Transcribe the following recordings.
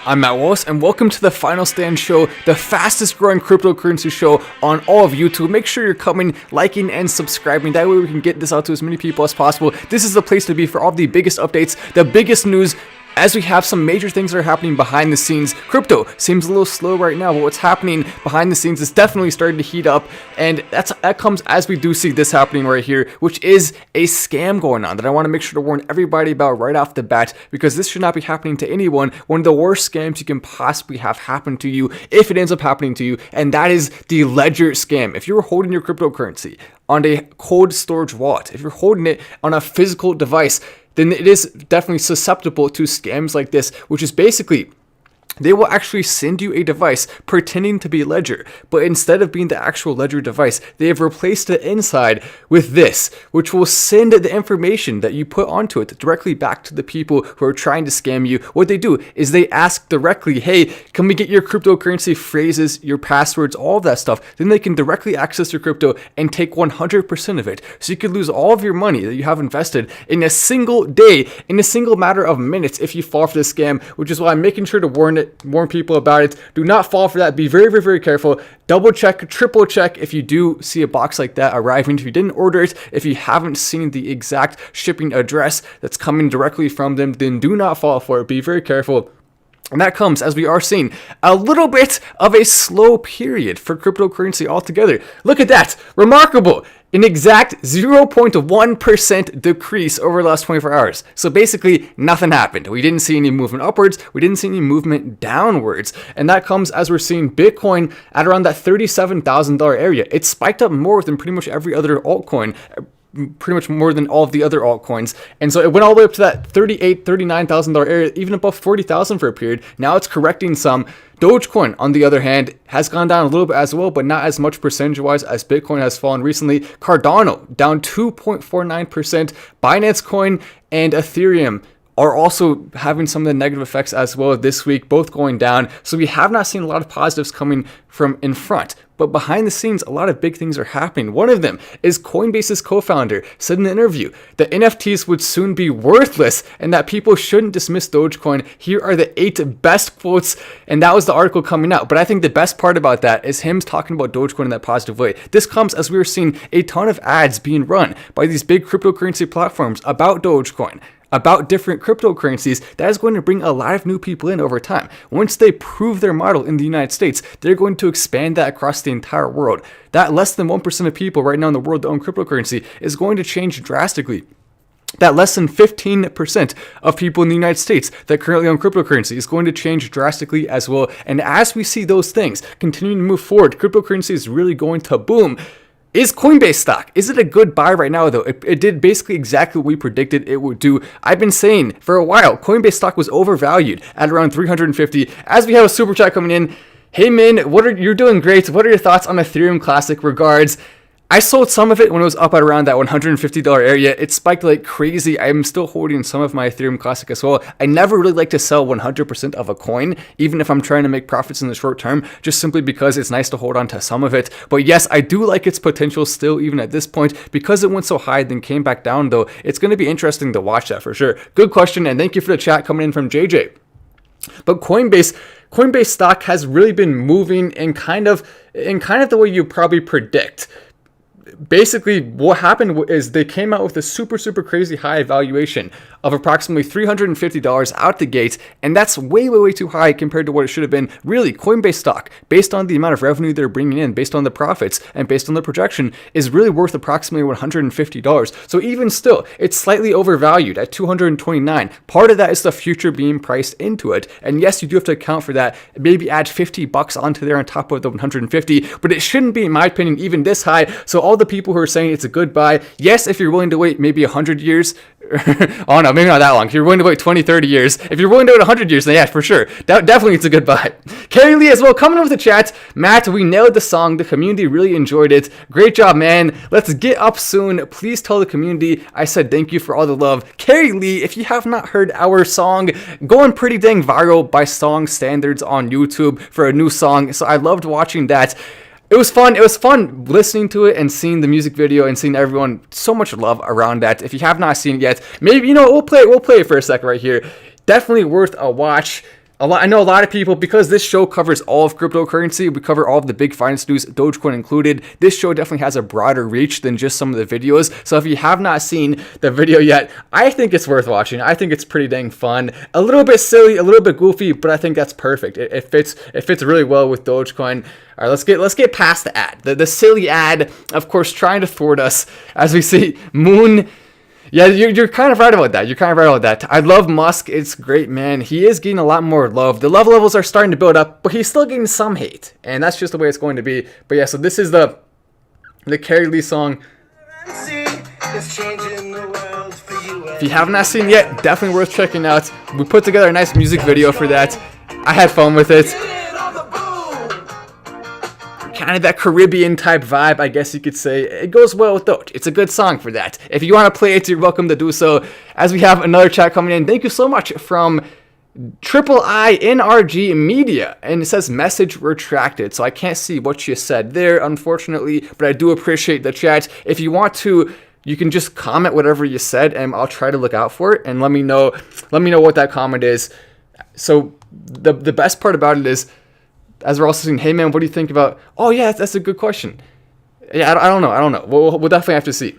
I'm Matt Wallace, and welcome to the Final Stand Show, the fastest growing cryptocurrency show on all of YouTube. Make sure you're coming, liking, and subscribing. That way we can get this out to as many people as possible. This is the place to be for all the biggest updates, the biggest news, as we have some major things that are happening behind the scenes. Crypto seems a little slow right now, but what's happening behind the scenes is definitely starting to heat up, and that comes as we do see this happening right here, which is a scam going on that I want to make sure to warn everybody about right off the bat, because this should not be happening to anyone. One of the worst scams you can possibly have happen to you, if it ends up happening to you, and that is the ledger scam. If you're holding your cryptocurrency on a cold storage wallet, if you're holding it on a physical device, then it is definitely susceptible to scams like this, which is basically they will actually send you a device pretending to be Ledger, but instead of being the actual Ledger device, they have replaced it inside with this, which will send the information that you put onto it directly back to the people who are trying to scam you. What they do is they ask directly, hey, can we get your cryptocurrency phrases, your passwords, all of that stuff? Then they can directly access your crypto and take 100% of it. So you could lose all of your money that you have invested in a single day, in a single matter of minutes if you fall for this scam, which is why I'm making sure to warn people about it. Do not fall for that. Be very, very, very careful. Double check, triple check if you do see a box like that arriving, if you didn't order it, if you haven't seen the exact shipping address that's coming directly from them, then do not fall for it. Be very careful. And that comes as we are seeing a little bit of a slow period for cryptocurrency altogether. Look at that. Remarkable. An exact 0.1% decrease over the last 24 hours. So basically, nothing happened. We didn't see any movement upwards. We didn't see any movement downwards. And that comes as we're seeing Bitcoin at around that $37,000 area. It spiked up more than pretty much every other altcoin, pretty much more than all of the other altcoins. And so it went all the way up to that $38,000, $39,000 area, even above $40,000 for a period. Now it's correcting some. Dogecoin, on the other hand, has gone down a little bit as well, but not as much percentage-wise as Bitcoin has fallen recently. Cardano, down 2.49%. Binance Coin and Ethereum are also having some of the negative effects as well this week, both going down. So we have not seen a lot of positives coming from in front. But behind the scenes, a lot of big things are happening. One of them is Coinbase's co-founder said in an interview that NFTs would soon be worthless and that people shouldn't dismiss Dogecoin. Here are the 8 best quotes, and that was the article coming out. But I think the best part about that is him talking about Dogecoin in that positive way. This comes as we were seeing a ton of ads being run by these big cryptocurrency platforms about Dogecoin, about different cryptocurrencies. That is going to bring a lot of new people in over time. Once they prove their model in the United States, they're going to expand that across the entire world. That less than 1% of people right now in the world that own cryptocurrency is going to change drastically. That less than 15% of people in the United States that currently own cryptocurrency is going to change drastically as well. And as we see those things continuing to move forward, cryptocurrency is really going to boom. Is Coinbase stock, is it a good buy right now though? It did basically exactly what we predicted it would do. I've been saying for a while, Coinbase stock was overvalued at around 350. As we have a super chat coming in, hey Min, you're doing great. What are your thoughts on Ethereum Classic? Regards. I sold some of it when it was up at around that $150 area. It spiked like crazy. I'm still holding some of my Ethereum Classic as well. I never really like to sell 100% of a coin, even if I'm trying to make profits in the short term, just simply because it's nice to hold on to some of it. But yes, I do like its potential still, even at this point, because it went so high, then came back down though. It's going to be interesting to watch that for sure. Good question, and thank you for the chat coming in from JJ. But Coinbase stock has really been moving in kind of the way you probably predict. Basically, what happened is they came out with a super, super crazy high valuation of approximately $350 out the gate, and that's way, way, way too high compared to what it should have been. Really, Coinbase stock, based on the amount of revenue they're bringing in, based on the profits, and based on the projection, is really worth approximately $150. So even still, it's slightly overvalued at $229. Part of that is the future being priced into it, and yes, you do have to account for that. Maybe add $50 onto there on top of the 150, but it shouldn't be, in my opinion, even this high. So all the people who are saying it's a good buy, yes, if you're willing to wait maybe 100 years, oh no, maybe not that long. If you're willing to wait 20, 30 years, if you're willing to wait 100 years, then yeah, for sure. Definitely it's a good buy. Carrie Lee as well, coming in with the chat. Matt, we nailed the song. The community really enjoyed it. Great job, man. Let's get up soon. Please tell the community I said thank you for all the love. Carrie Lee, if you have not heard our song, going pretty dang viral by song standards on YouTube for a new song. So I loved watching that. It was fun. It was fun listening to it and seeing the music video and seeing everyone. So much love around that. If you have not seen it yet, maybe, we'll play it for a second right here. Definitely worth a watch. I know a lot of people, because this show covers all of cryptocurrency, we cover all of the big finance news, Dogecoin included. This show definitely has a broader reach than just some of the videos. So if you have not seen the video yet, I think it's worth watching. I think it's pretty dang fun. A little bit silly, a little bit goofy, but I think that's perfect. It fits really well with Dogecoin. All right, let's get past the ad. The silly ad, of course, trying to thwart us as we see Moon. Yeah, you're kind of right about that. I love Musk. It's great, man. He is getting a lot more love. The love levels are starting to build up, but he's still getting some hate. And that's just the way it's going to be. But yeah, so this is the Carrie Lee song. If you have not seen it yet, definitely worth checking out. We put together a nice music video for that. I had fun with it. Kind of that Caribbean type vibe, I guess you could say. It goes well with Doge. It's a good song for that. If you want to play it, you're welcome to do so. As we have another chat coming in, thank you so much from NRG Media, and it says message retracted, so I can't see what you said there, unfortunately, but I do appreciate the chat. If you want to, you can just comment whatever you said, and I'll try to look out for it, and let me know what that comment is. So the best part about it is, as we're also saying, hey man, what do you think about? Oh yeah, that's a good question. Yeah, I don't know. We'll definitely have to see.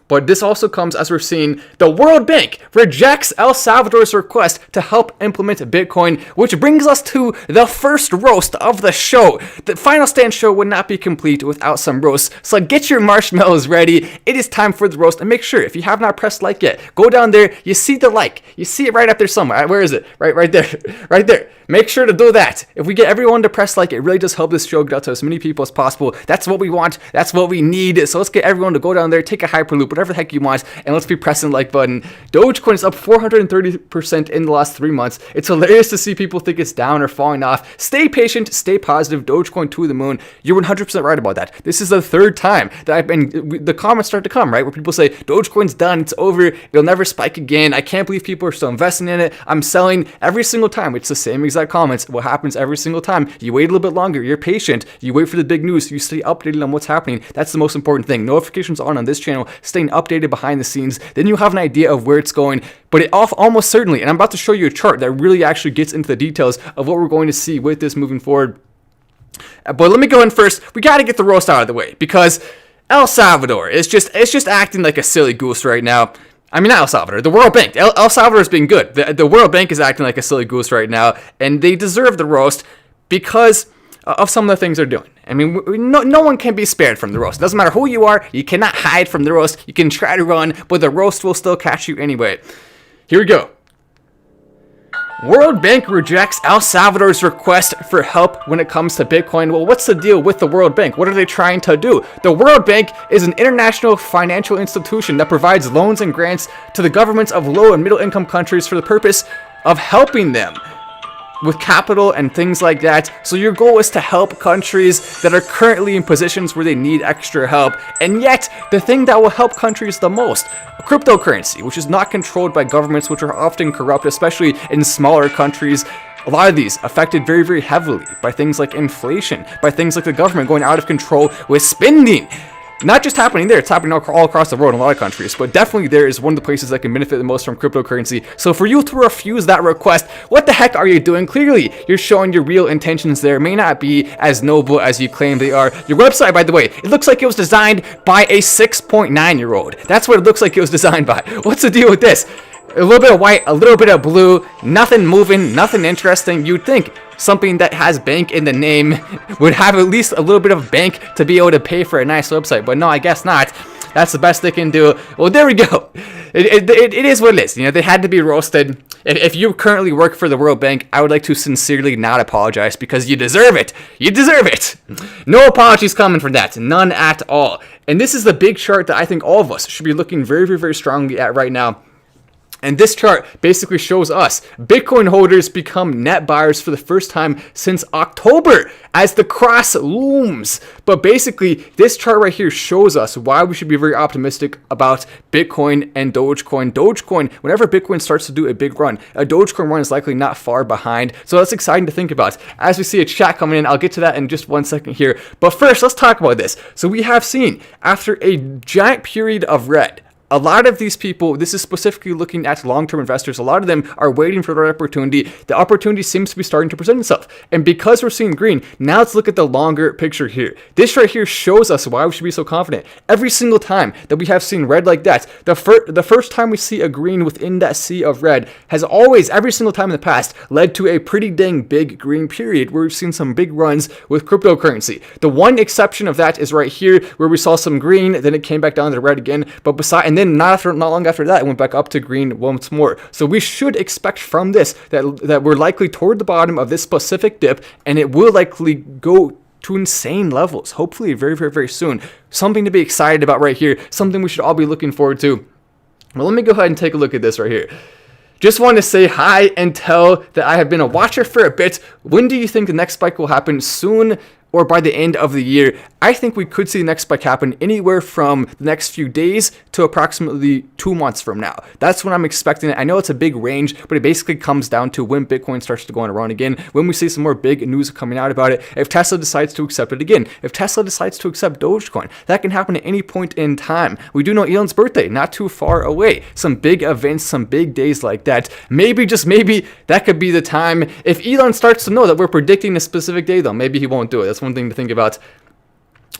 But this also comes as we're seeing the World Bank rejects El Salvador's request to help implement Bitcoin, which brings us to the first roast of the show. The Final Stand show would not be complete without some roasts, so get your marshmallows ready. It is time for the roast, and make sure, if you have not pressed like yet, go down there, you see the like. You see it right up there somewhere. Where is it? Right there. Right there. Make sure to do that. If we get everyone to press like, it really does help this show get out to as many people as possible. That's what we want. That's what we need. So let's get everyone to go down there, take a Hyperloop, whatever the heck you want, and let's be pressing the like button. Dogecoin is up 430% in the last 3 months. It's hilarious to see people think it's down or falling off. Stay patient, stay positive. Dogecoin to the moon. You're 100% right about that. This is the third time that I've been, the comments start to come, right? Where people say, Dogecoin's done, it's over, it'll never spike again. I can't believe people are still investing in it. I'm selling every single time. It's the same exact comments. What happens every single time? You wait a little bit longer, you're patient, you wait for the big news, you stay updated on what's happening. That's the most important thing. Notifications on this channel, staying updated behind the scenes, then you have an idea of where it's going. But it almost certainly, and I'm about to show you a chart that really actually gets into the details of what we're going to see with this moving forward. But let me go in first. We got to get the roast out of the way, because El Salvador is just acting like a silly goose right now. I mean, not El Salvador, the World Bank. El Salvador's been good. The World Bank is acting like a silly goose right now, and they deserve the roast because of some of the things they're doing. I mean, no one can be spared from the roast. It doesn't matter who you are, you cannot hide from the roast. You can try to run, but the roast will still catch you anyway. Here we go. World Bank rejects El Salvador's request for help when it comes to Bitcoin. Well, what's the deal with the World Bank? What are they trying to do? The World Bank is an international financial institution that provides loans and grants to the governments of low and middle income countries for the purpose of helping them with capital and things like that. So your goal is to help countries that are currently in positions where they need extra help. And yet, the thing that will help countries the most, cryptocurrency, which is not controlled by governments, which are often corrupt, especially in smaller countries. A lot of these affected very, very heavily by things like inflation, by things like the government going out of control with spending. Not just happening there, it's happening all across the world in a lot of countries, but definitely there is one of the places that can benefit the most from cryptocurrency. So for you to refuse that request, what the heck are you doing? Clearly, you're showing your real intentions there. May not be as noble as you claim they are. Your website, by the way, it looks like it was designed by a 6.9-year-old. That's what it looks like it was designed by. What's the deal with this? A little bit of white, a little bit of blue, nothing moving, nothing interesting. You'd think something that has bank in the name would have at least a little bit of bank to be able to pay for a nice website, but no, I guess not. That's the best they can do. Well, there we go. It is what it is. You know, they had to be roasted. If you currently work for the World Bank, I would like to sincerely not apologize, because you deserve it. You deserve it. No apologies coming for that. None at all. And this is the big chart that I think all of us should be looking very, very, very strongly at right now. And this chart basically shows us Bitcoin holders become net buyers for the first time since October as the cross looms. But basically, this chart right here shows us why we should be very optimistic about Bitcoin and Dogecoin. Dogecoin, whenever Bitcoin starts to do a big run, a Dogecoin run is likely not far behind. So that's exciting to think about. As we see a chat coming in, I'll get to that in just 1 second here. But first, let's talk about this. So we have seen, after a giant period of red, a lot of these people, this is specifically looking at long-term investors, a lot of them are waiting for the right opportunity. The opportunity seems to be starting to present itself. And because we're seeing green, now let's look at the longer picture here. This right here shows us why we should be so confident. Every single time that we have seen red like that, the first time we see a green within that sea of red has always, every single time in the past, led to a pretty dang big green period where we've seen some big runs with cryptocurrency. The one exception of that is right here where we saw some green, then it came back down to red again, and then not long after that, it went back up to green once more. So we should expect from this that we're likely toward the bottom of this specific dip, and it will likely go to insane levels, hopefully very, very, very soon. Something to be excited about right here, something we should all be looking forward to. Well, let me go ahead and take a look at this right here. Just wanted to say hi and tell that I have been a watcher for a bit. When do you think the next spike will happen? Soon or by the end of the year? I think we could see the next spike happen anywhere from the next few days to approximately 2 months from now. That's when I'm expecting it. I know it's a big range, but it basically comes down to when Bitcoin starts to go on a run again, when we see some more big news coming out about it, if Tesla decides to accept it again, if Tesla decides to accept Dogecoin. That can happen at any point in time. We do know Elon's birthday, not too far away. Some big events, some big days like that. Maybe, just maybe, that could be the time. If Elon starts to know that we're predicting a specific day, though, maybe he won't do it. That's one thing to think about.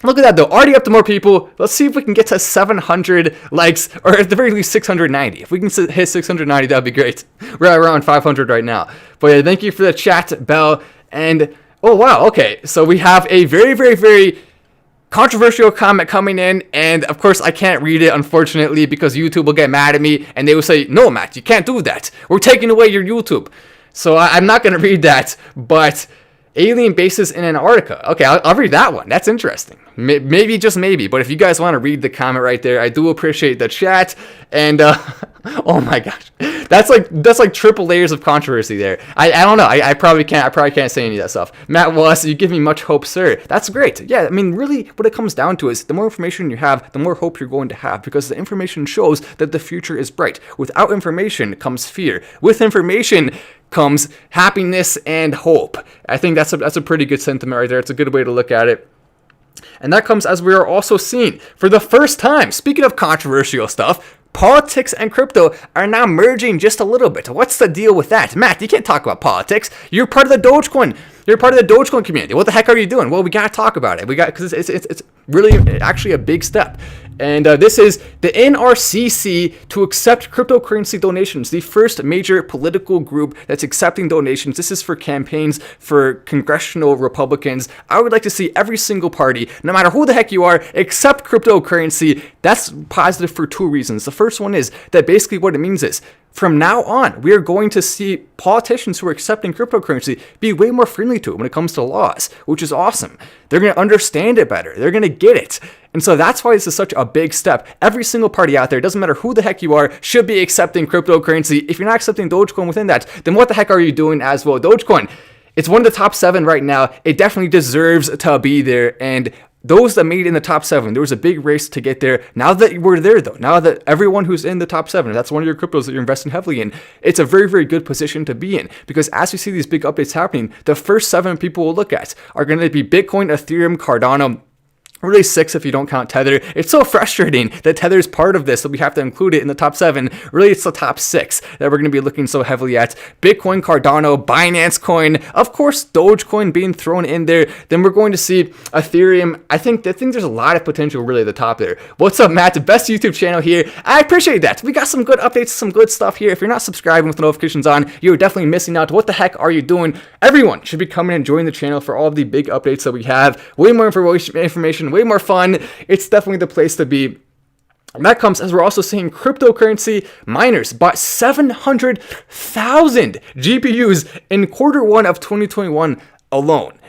Look at that though, already up to more people. Let's see if we can get to 700 likes, or at the very least 690. If we can hit 690, that'd be great. We're at around 500 right now. But yeah, thank you for the chat, Bell. And oh wow, okay, so we have a very, very, very controversial comment coming in, and of course I can't read it, unfortunately, because YouTube will get mad at me and they will say, no, Matt, you can't do that. We're taking away your YouTube. So I'm not going to read that, but alien bases in Antarctica. Okay, I'll read that one. That's interesting. Maybe, just maybe. But if you guys want to read the comment right there, I do appreciate the chat. And oh my gosh, that's like triple layers of controversy there. I don't know. I probably can't say any of that stuff. Matt Wallace, you give me much hope, sir. That's great. Yeah, I mean, really, what it comes down to is the more information you have, the more hope you're going to have, because the information shows that the future is bright. Without information comes fear. With information comes happiness and hope. I think that's a pretty good sentiment right there. It's a good way to look at it. And that comes as we are also seeing for the first time, speaking of controversial stuff, politics and crypto are now merging just a little bit. What's the deal with that? Matt, you can't talk about politics. You're part of the Dogecoin. You're part of the Dogecoin community. What the heck are you doing? Well, we got to talk about it. Because it's really actually a big step. And this is the NRCC to accept cryptocurrency donations, the first major political group that's accepting donations. This is for campaigns for congressional Republicans. I would like to see every single party, no matter who the heck you are, accept cryptocurrency. That's positive for two reasons. The first one is that basically what it means is, from now on, we are going to see politicians who are accepting cryptocurrency be way more friendly to it when it comes to laws, which is awesome. They're going to understand it better. They're going to get it. And so that's why this is such a big step. Every single party out there, doesn't matter who the heck you are, should be accepting cryptocurrency. If you're not accepting Dogecoin within that, then what the heck are you doing as well? Dogecoin, it's one of the top 7 right now. It definitely deserves to be there. And those that made it in the top 7, there was a big race to get there. Now that we're there, though, now that everyone who's in the top 7, that's one of your cryptos that you're investing heavily in, it's a very, very good position to be in. Because as we see these big updates happening, the first 7 people we'll look at are going to be Bitcoin, Ethereum, Cardano, really 6 if you don't count Tether. It's so frustrating that Tether is part of this, so we have to include it in the top 7. Really, it's the top 6 that we're going to be looking so heavily at. Bitcoin, Cardano, Binance Coin, of course, Dogecoin being thrown in there. Then we're going to see Ethereum. I think there's a lot of potential really at the top there. What's up, Matt? The best YouTube channel here. I appreciate that. We got some good updates, some good stuff here. If you're not subscribing with the notifications on, you're definitely missing out. What the heck are you doing? Everyone should be coming and joining the channel for all of the big updates that we have. Way more information, way more fun. It's definitely the place to be. And that comes as we're also seeing cryptocurrency miners bought 700,000 GPUs in Q1 of 2021 alone.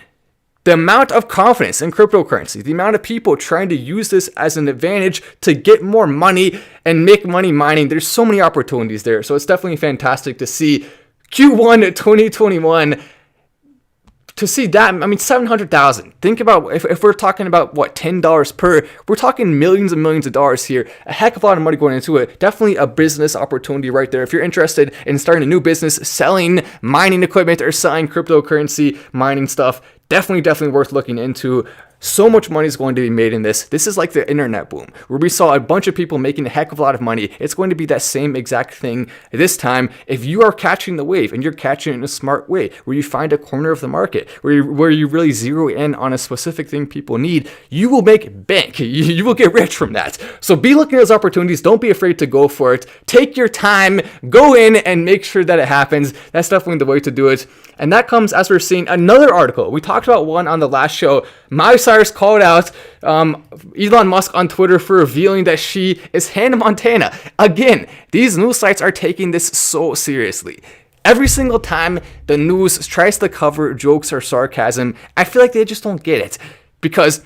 The amount of confidence in cryptocurrency, the amount of people trying to use this as an advantage to get more money and make money mining, there's so many opportunities there. So it's definitely fantastic to see Q1 2021. To see that, I mean, 700,000. Think about if we're talking about what, $10 per, we're talking millions and millions of dollars here. A heck of a lot of money going into it. Definitely a business opportunity right there. If you're interested in starting a new business, selling mining equipment or selling cryptocurrency mining stuff, definitely worth looking into. So much money is going to be made in this. This is like the internet boom, where we saw a bunch of people making a heck of a lot of money. It's going to be that same exact thing this time. If you are catching the wave and you're catching it in a smart way, where you find a corner of the market, where you really zero in on a specific thing people need, you will make bank. You will get rich from that. So be looking at those opportunities. Don't be afraid to go for it. Take your time, go in and make sure that it happens. That's definitely the way to do it. And that comes as we're seeing another article. We talked about one on the last show. Miley Cyrus called out Elon Musk on Twitter for revealing that she is Hannah Montana. Again, these news sites are taking this so seriously. Every single time the news tries to cover jokes or sarcasm, I feel like they just don't get it. Because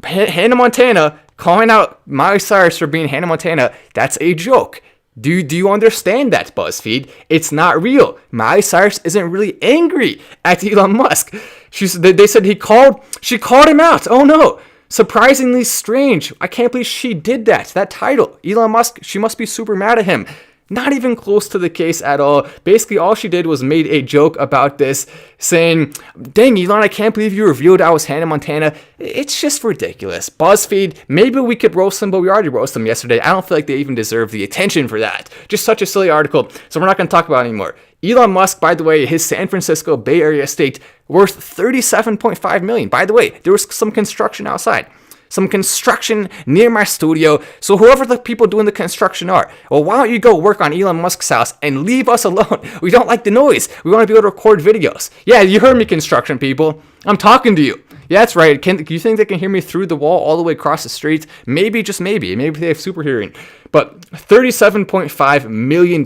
Hannah Montana calling out Miley Cyrus for being Hannah Montana, that's a joke. Do you understand that, BuzzFeed? It's not real. Miley Cyrus isn't really angry at Elon Musk. They said she called him out. Oh no. Surprisingly strange. I can't believe she did that. That title. Elon Musk, she must be super mad at him. Not even close to the case at all. Basically, all she did was made a joke about this, saying, dang, Elon, I can't believe you revealed I was Hannah Montana. It's just ridiculous. BuzzFeed, maybe we could roast them, but we already roasted them yesterday. I don't feel like they even deserve the attention for that. Just such a silly article, so we're not going to talk about it anymore. Elon Musk, by the way, his San Francisco Bay Area estate worth $37.5 million. By the way, there was some construction outside. Some construction near my studio. So whoever the people doing the construction are, well, why don't you go work on Elon Musk's house and leave us alone? We don't like the noise. We want to be able to record videos. Yeah, you heard me, construction people. I'm talking to you. Yeah, that's right. Do you think they can hear me through the wall all the way across the street? Maybe, just maybe. Maybe they have super hearing. But $37.5 million.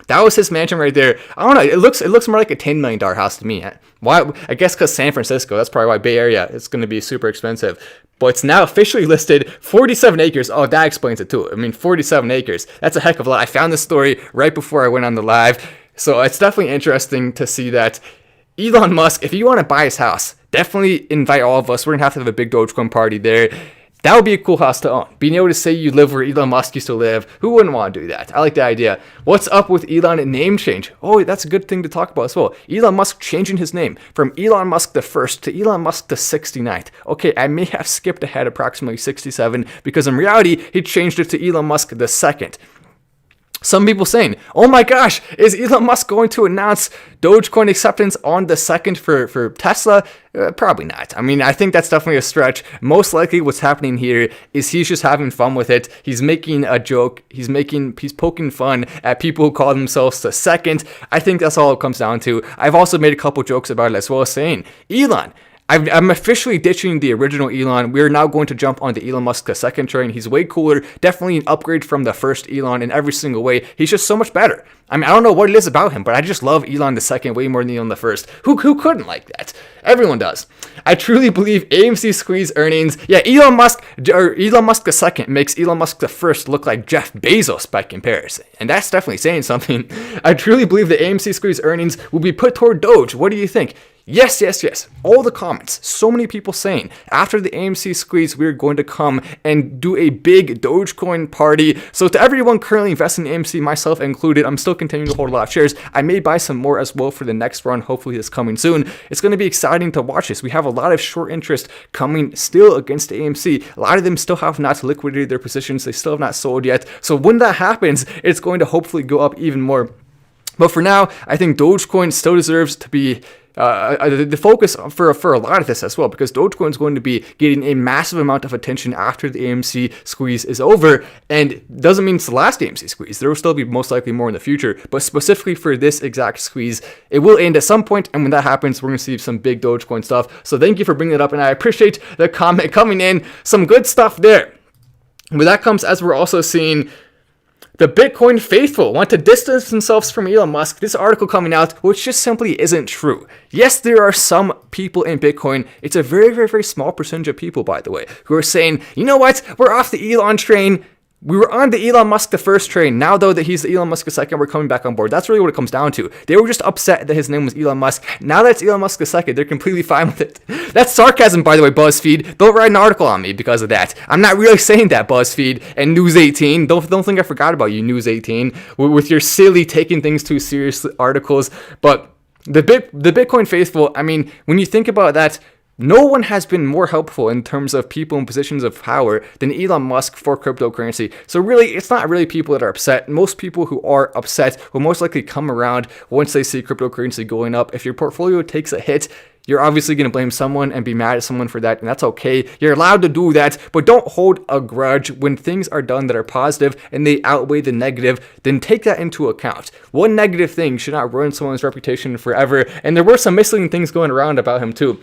That was his mansion right there. I don't know. It looks more like a $10 million house to me. Why? I guess because San Francisco. That's probably why Bay Area. It's going to be super expensive. But it's now officially listed 47 acres. Oh, that explains it too. I mean, 47 acres. That's a heck of a lot. I found this story right before I went on the live. So it's definitely interesting to see that Elon Musk, if you want to buy his house, definitely invite all of us. We're going to have a big Dogecoin party there. That would be a cool house to own. Being able to say you live where Elon Musk used to live. Who wouldn't want to do that? I like the idea. What's up with Elon name change? Oh, that's a good thing to talk about as well. Elon Musk changing his name from Elon Musk the 1st to Elon Musk the 69th. Okay, I may have skipped ahead approximately 67 because in reality, he changed it to Elon Musk the 2nd. Some people saying, oh my gosh, is Elon Musk going to announce Dogecoin acceptance on the 2nd for Tesla? Probably not. I mean, I think that's definitely a stretch. Most likely what's happening here is he's just having fun with it. He's making a joke. He's poking fun at people who call themselves the 2nd. I think that's all it comes down to. I've also made a couple jokes about it as well, saying, Elon, I'm officially ditching the original Elon. We're now going to jump on the Elon Musk the 2nd train. He's way cooler. Definitely an upgrade from the first Elon in every single way. He's just so much better. I mean, I don't know what it is about him, but I just love Elon the 2nd way more than Elon the 1st. Who couldn't like that? Everyone does. I truly believe AMC squeeze earnings. Yeah, Elon Musk the 2nd makes Elon Musk the 1st look like Jeff Bezos by comparison. And that's definitely saying something. I truly believe the AMC squeeze earnings will be put toward Doge. What do you think? Yes. All the comments. So many people saying after the AMC squeeze, we're going to come and do a big Dogecoin party. So to everyone currently investing in AMC, myself included, I'm still continuing to hold a lot of shares. I may buy some more as well for the next run. Hopefully it's coming soon. It's going to be exciting to watch this. We have a lot of short interest coming still against AMC. A lot of them still have not liquidated their positions. They still have not sold yet. So when that happens, it's going to hopefully go up even more. But for now, I think Dogecoin still deserves to be the focus for a lot of this as well, because Dogecoin is going to be getting a massive amount of attention after the AMC squeeze is over, and doesn't mean it's the last AMC squeeze. There will still be most likely more in the future, but specifically for this exact squeeze, it will end at some point, and when that happens, we're going to see some big Dogecoin stuff. So thank you for bringing it up, and I appreciate the comment coming in. Some good stuff there. But that comes as we're also seeing the Bitcoin faithful want to distance themselves from Elon Musk. This article coming out, which just simply isn't true. Yes, there are some people in Bitcoin. It's a very, very, very small percentage of people, by the way, who are saying, you know what? We're off the Elon train. We were on the Elon Musk the 1st train. Now, though, that he's the Elon Musk the 2nd, we're coming back on board. That's really what it comes down to. They were just upset that his name was Elon Musk. Now that it's Elon Musk the 2nd, they're completely fine with it. That's sarcasm, by the way, BuzzFeed. Don't write an article on me because of that. I'm not really saying that, BuzzFeed and News 18. Don't think I forgot about you, News 18, with your silly taking things too seriously articles. But the Bitcoin faithful, I mean, when you think about that, No one has been more helpful in terms of people in positions of power than Elon Musk for cryptocurrency. So really, it's not really people that are upset. Most people who are upset will most likely come around once they see cryptocurrency going up. If your portfolio takes a hit, you're obviously going to blame someone and be mad at someone for that, and that's okay. You're allowed to do that, but don't hold a grudge when things are done that are positive and they outweigh the negative. Then take that into account. One negative thing should not ruin someone's reputation forever, and there were some misleading things going around about him too,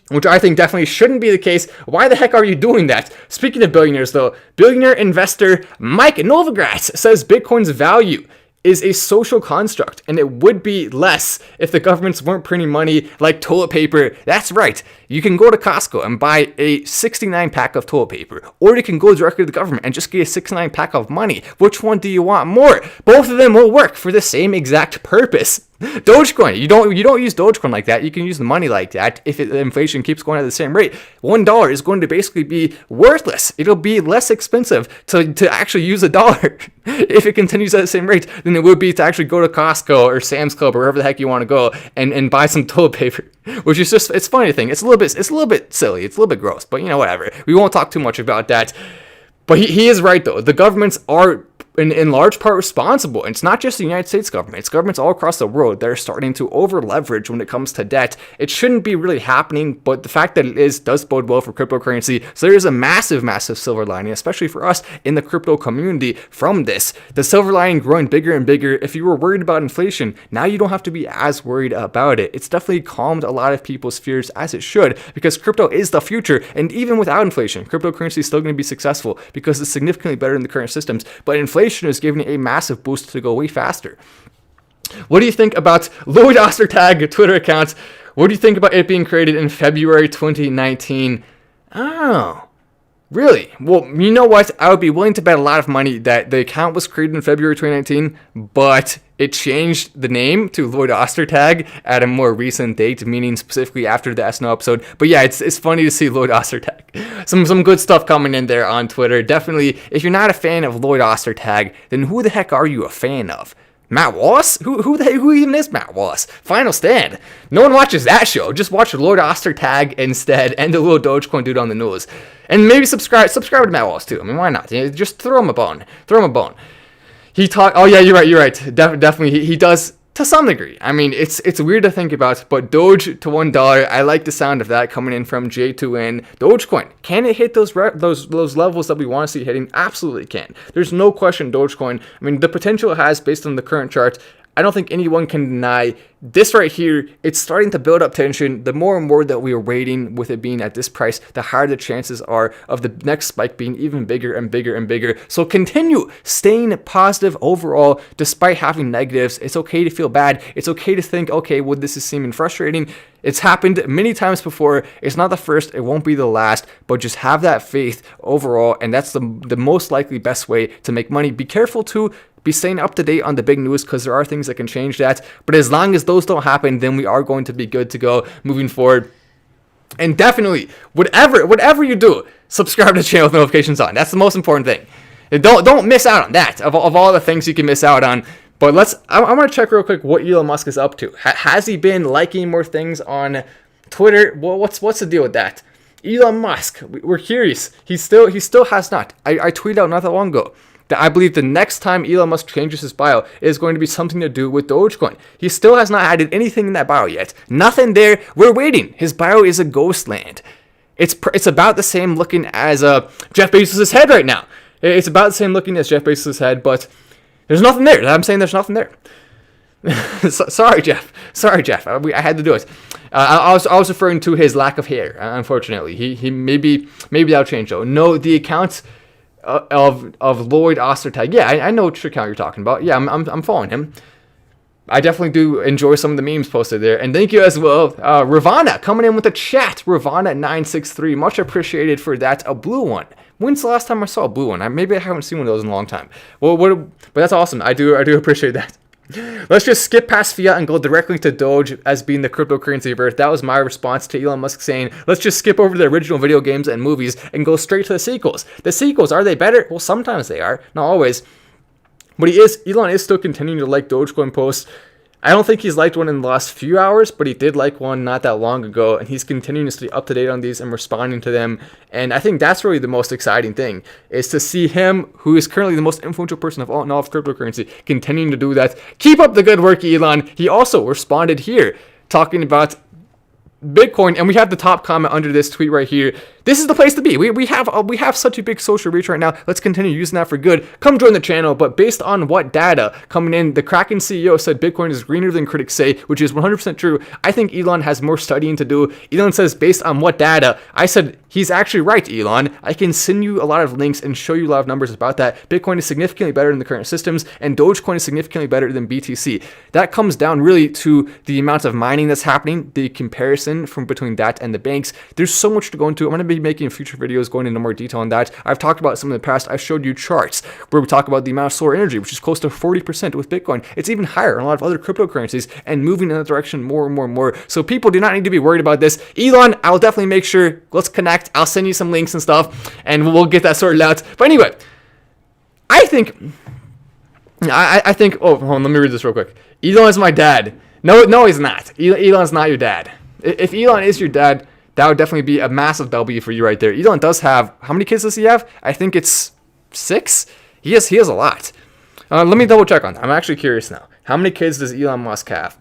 which I think definitely shouldn't be the case. Why the heck are you doing that? Speaking of billionaires though, billionaire investor Mike Novogratz says Bitcoin's value is a social construct, and it would be less if the governments weren't printing money like toilet paper. That's right. You can go to Costco and buy a 69 pack of toilet paper, or you can go directly to the government and just get a 69 pack of money. Which one do you want more? Both of them will work for the same exact purpose. Dogecoin, you don't use Dogecoin like that. You can use the money like that if inflation keeps going at the same rate. $1 is going to basically be worthless. It'll be less expensive to actually use a dollar if it continues at the same rate than it would be to actually go to Costco or Sam's Club or wherever the heck you want to go and buy some toilet paper. Which is just, it's funny to think. It's a little bit silly. It's a little bit gross, but whatever. We won't talk too much about that. But he is right though. The governments are in large part responsible. And it's not just the United States government. It's governments all across the world that are starting to over leverage when it comes to debt. It shouldn't be really happening, but the fact that it is does bode well for cryptocurrency. So there is a massive, massive silver lining, especially for us in the crypto community from this. The silver lining growing bigger and bigger. If you were worried about inflation, now you don't have to be as worried about it. It's definitely calmed a lot of people's fears, as it should, because crypto is the future. And even without inflation, cryptocurrency is still going to be successful because it's significantly better than the current systems. But inflation is giving it a massive boost to go way faster. What do you think about Lloyd Ostertag Twitter account? What do you think about it being created in February 2019? Oh, really? Well, you know what? I would be willing to bet a lot of money that the account was created in February 2019, but it changed the name to Lloyd Ostertag at a more recent date, meaning specifically after the SNL episode. But yeah, it's funny to see Lloyd Ostertag. Some good stuff coming in there on Twitter. Definitely, if you're not a fan of Lloyd Ostertag, then who the heck are you a fan of? Matt Wallace? Who even is Matt Wallace? Final Stand. No one watches that show. Just watch Lloyd Ostertag instead and the little Dogecoin dude on the news. And maybe subscribe to Matt Wallace too. I mean, why not? Just throw him a bone. Oh yeah, you're right. Definitely, he does to some degree. I mean, it's weird to think about, but Doge to $1. I like the sound of that coming in from J2N. Dogecoin, can it hit those levels that we want to see hitting? Absolutely can. There's no question. Dogecoin. I mean, the potential it has based on the current chart. I don't think anyone can deny this right here. It's starting to build up tension. The more and more that we are waiting with it being at this price, the higher the chances are of the next spike being even bigger and bigger and bigger. So continue staying positive overall, despite having negatives. It's okay to feel bad. It's okay to think, okay, well, this is seeming frustrating. It's happened many times before. It's not the first. It won't be the last. But just have that faith overall, and that's the most likely best way to make money. Be careful to be staying up to date on the big news, because there are things that can change that. But as long as those don't happen, then we are going to be good to go moving forward. And definitely, whatever you do, subscribe to the channel with notifications on. That's the most important thing. Don't miss out on that. Of all the things you can miss out on. But I want to check real quick what Elon Musk is up to. Has he been liking more things on Twitter? Well, what's the deal with that? Elon Musk, we're curious. He still has not. I tweeted out not that long ago that I believe the next time Elon Musk changes his bio is going to be something to do with Dogecoin. He still has not added anything in that bio yet. Nothing there. We're waiting. His bio is a ghost land. It's about the same looking as Jeff Bezos' head right now. It's about the same looking as Jeff Bezos' head, but there's nothing there. I'm saying there's nothing there. Sorry, Jeff. I had to do it. I was referring to his lack of hair. Unfortunately, he maybe that'll change though. No, the accounts of Lloyd Ostertag. Yeah, I know which account you're talking about. Yeah, I'm following him. I definitely do enjoy some of the memes posted there. And thank you as well, Ravana, coming in with a chat. Ravana963, much appreciated for that. A blue one. When's the last time I saw a blue one? Maybe I haven't seen one of those in a long time. Well, but that's awesome. I do appreciate that. Let's just skip past fiat and go directly to Doge as being the cryptocurrency of Earth. That was my response to Elon Musk saying, let's just skip over the original video games and movies and go straight to the sequels. The sequels, are they better? Well, sometimes they are. Not always. But Elon is still continuing to like Dogecoin posts. I don't think he's liked one in the last few hours, but he did like one not that long ago, and he's continuing to stay up to date on these and responding to them. And I think that's really the most exciting thing, is to see him, who is currently the most influential person of all in all of cryptocurrency, continuing to do that. Keep up the good work, Elon. He also responded here, talking about Bitcoin, and we have the top comment under this tweet right here. This is the place to be. We have such a big social reach right now. Let's continue using that for good. Come join the channel. But based on what data coming in, the Kraken CEO said Bitcoin is greener than critics say, which is 100% true. I think Elon has more studying to do. Elon says based on what data. I said he's actually right, Elon. I can send you a lot of links and show you a lot of numbers about that. Bitcoin is significantly better than the current systems, and Dogecoin is significantly better than BTC. That comes down really to the amount of mining that's happening, the comparison from between that and the banks. There's so much to go into. I'm going to be making future videos going into more detail on that. I've talked about some in the past. I've showed you charts where we talk about the amount of solar energy, which is close to 40% with Bitcoin. It's even higher on a lot of other cryptocurrencies and moving in that direction more and more and more. So people do not need to be worried about this. Elon, I'll definitely make sure, let's connect. I'll send you some links and stuff, and we'll get that sorted out. But anyway, I think, oh, hold on, let me read this real quick. Elon is my dad. No, he's not. Elon's not your dad. If Elon is your dad, that would definitely be a massive W for you right there. Elon does have, how many kids does he have? I think it's 6. He has a lot. Let me double check on that. I'm actually curious now. How many kids does Elon Musk have?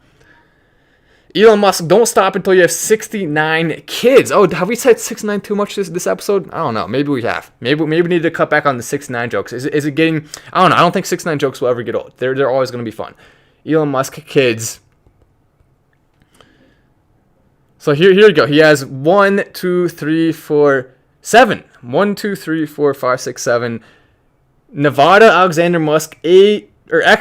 Elon Musk, don't stop until you have 69 kids. Oh, have we said 69 too much this episode? I don't know. Maybe we have. Maybe we need to cut back on the 69 jokes. Is it getting, I don't know. I don't think 69 jokes will ever get old. They're always going to be fun. Elon Musk kids. So here you go. He has 1, 2, 3, 4, 7. 1, 2, 3, 4, 5, 6, 7. Nevada Alexander Musk, XAEA-XII,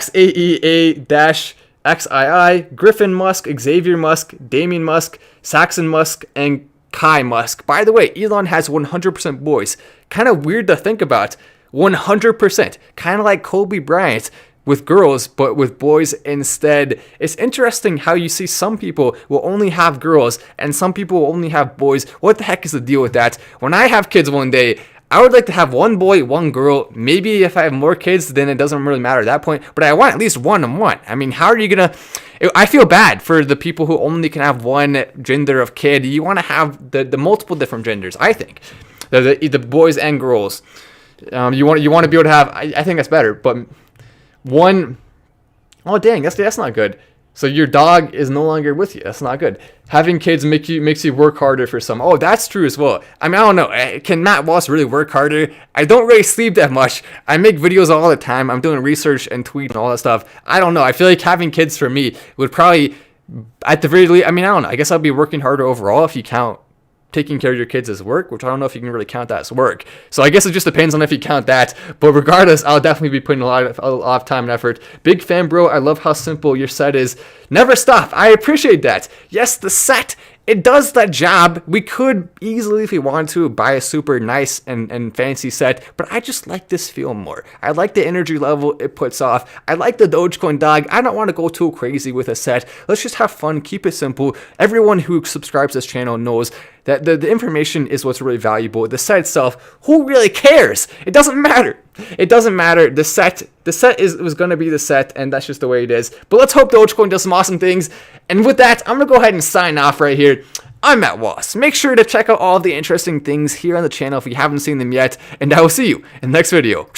Griffin Musk, Xavier Musk, Damien Musk, Saxon Musk, and Kai Musk. By the way, Elon has 100% boys. Kind of weird to think about. 100%. Kind of like Kobe Bryant with girls, but with boys instead. It's interesting how you see some people will only have girls and some people will only have boys. What the heck is the deal with that? When I have kids one day, I would like to have one boy, one girl. Maybe if I have more kids, then it doesn't really matter at that point. But I want at least one and one. I mean, how are you going to... I feel bad for the people who only can have one gender of kid. You want to have the multiple different genders, I think. The boys and girls. You want to be able to have... I think that's better, but... One, oh dang, that's not good. So your dog is no longer with you. That's not good. Having kids makes you work harder for some. Oh, that's true as well. I mean, I don't know. Can Matt Walsh really work harder? I don't really sleep that much. I make videos all the time. I'm doing research and tweet and all that stuff. I don't know. I feel like having kids for me would probably, at the very least, I mean, I don't know. I guess I'll be working harder overall if you count taking care of your kids as work, which I don't know if you can really count that as work. So I guess it just depends on if you count that. But regardless, I'll definitely be putting a lot of time and effort. Big fan, bro. I love how simple your set is. Never stop. I appreciate that. Yes, the set, it does that job. We could easily, if we wanted to, buy a super nice and fancy set, but I just like this feel more. I like the energy level it puts off. I like the Dogecoin dog. I don't want to go too crazy with a set. Let's just have fun, keep it simple. Everyone who subscribes to this channel knows that the information is what's really valuable. The set itself, who really cares? It doesn't matter. It doesn't matter. The set was going to be the set, and that's just the way it is. But let's hope Dogecoin does some awesome things. And with that, I'm going to go ahead and sign off right here. I'm Matt Walsh. Make sure to check out all the interesting things here on the channel if you haven't seen them yet. And I will see you in the next video.